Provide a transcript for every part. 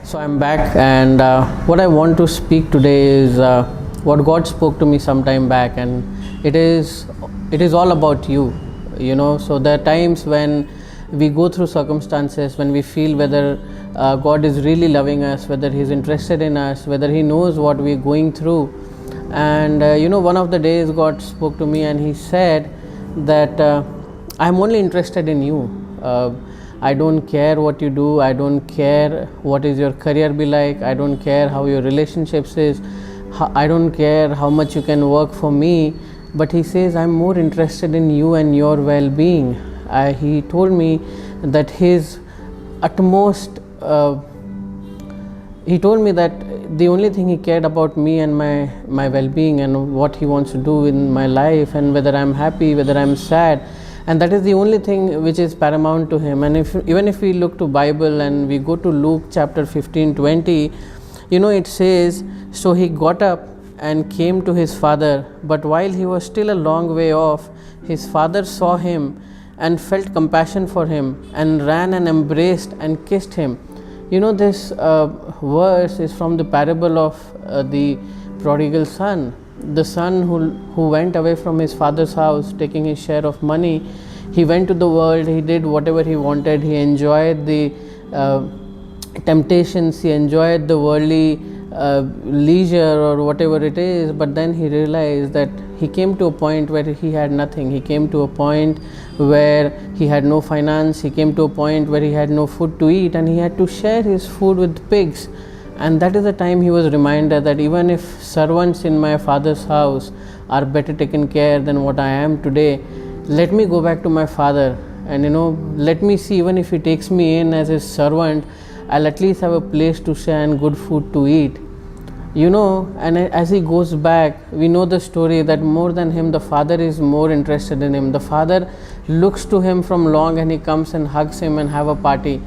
So I'm back, and what I want to speak today is what God spoke to me some time back, and it is all about you. So there are times when we go through circumstances when we feel whether God is really loving us, whether He's interested in us, whether He knows what we're going through. And one of the days God spoke to me, and He said that I'm only interested in you. I don't care what you do. I don't care what is your career be like. I don't care how your relationships is. I don't care how much you can work for me. But He says, I'm more interested in you and your well-being. He told me that His utmost, He told me that the only thing He cared about me and my well-being and what He wants to do in my life, and whether I'm happy, whether I'm sad. And that is the only thing which is paramount to Him. And even if we look to Bible and we go to Luke chapter 15:20, it says, so He got up and came to His father, but while He was still a long way off, His father saw Him and felt compassion for Him and ran and embraced and kissed Him. This verse is from the parable of the prodigal son. The son who went away from his father's house, taking his share of money. He went to the world, he did whatever he wanted, he enjoyed the temptations, he enjoyed the worldly leisure or whatever it is, but then he realized that he came to a point where he had nothing. He came to a point where he had no finance, he came to a point where he had no food to eat, and he had to share his food with pigs. And that is the time he was reminded that even if servants in my father's house are better taken care than what I am today, let me go back to my father and let me see, even if he takes me in as his servant, I'll at least have a place to share and good food to eat. And as he goes back, we know the story that more than him, the father is more interested in him. The father looks to him from long, and he comes and hugs him and have a party.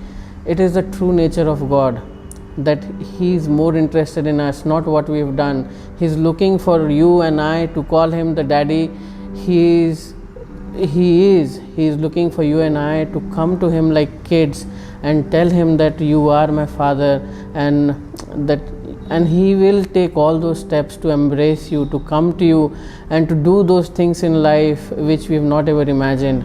It is the true nature of God, that He is more interested in us, not what we have done. He's looking for you and I to call Him the daddy. He is looking for you and I to come to Him like kids and tell Him that you are my Father, and He will take all those steps to embrace you, to come to you, and to do those things in life which we have not ever imagined.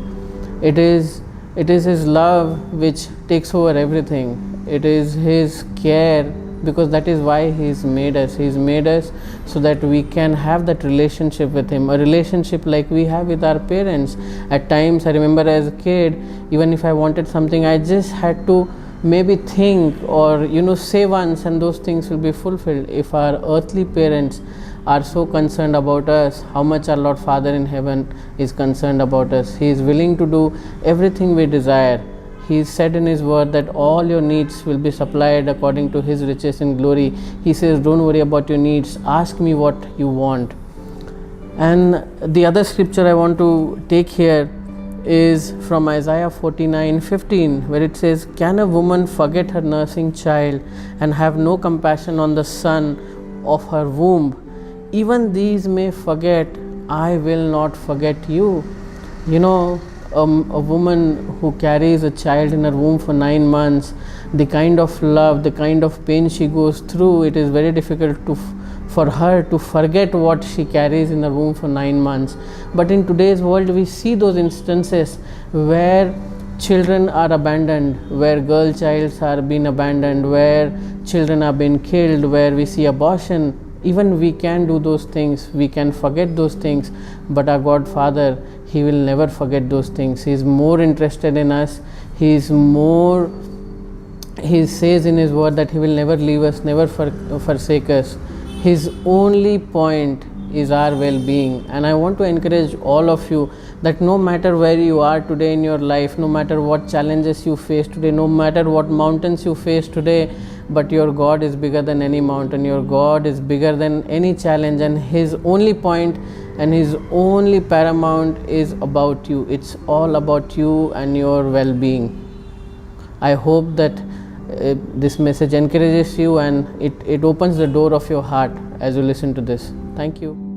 It is His love which takes over everything. It is His care, because that is why He's made us. He's made us so that we can have that relationship with Him, a relationship like we have with our parents. At times, I remember as a kid, even if I wanted something, I just had to maybe think or say once, and those things will be fulfilled. If our earthly parents are so concerned about us, how much our Lord Father in heaven is concerned about us. He is willing to do everything we desire. He said in His word that all your needs will be supplied according to His riches in glory. He says, don't worry about your needs, ask me what you want. And the other scripture I want to take here is from Isaiah 49:15, where it says, can a woman forget her nursing child and have no compassion on the son of her womb? Even these may forget, I will not forget you. A woman who carries a child in her womb for 9 months, the kind of love, the kind of pain she goes through, it is very difficult for her to forget what she carries in her womb for 9 months. But in today's world, we see those instances where children are abandoned, where girl childs are being abandoned, where children are being killed, where we see abortion. Even we can do those things, we can forget those things, but our God Father, He will never forget those things. He is more interested in us. He says in His word that He will never leave us, never forsake us. His only point is our well-being. And I want to encourage all of you that no matter where you are today in your life, no matter what challenges you face today, no matter what mountains you face today, but your God is bigger than any mountain. Your God is bigger than any challenge, and His only point and His only paramount is about you. It's all about you and your well-being. I hope that this message encourages you, and it opens the door of your heart as you listen to this. Thank you.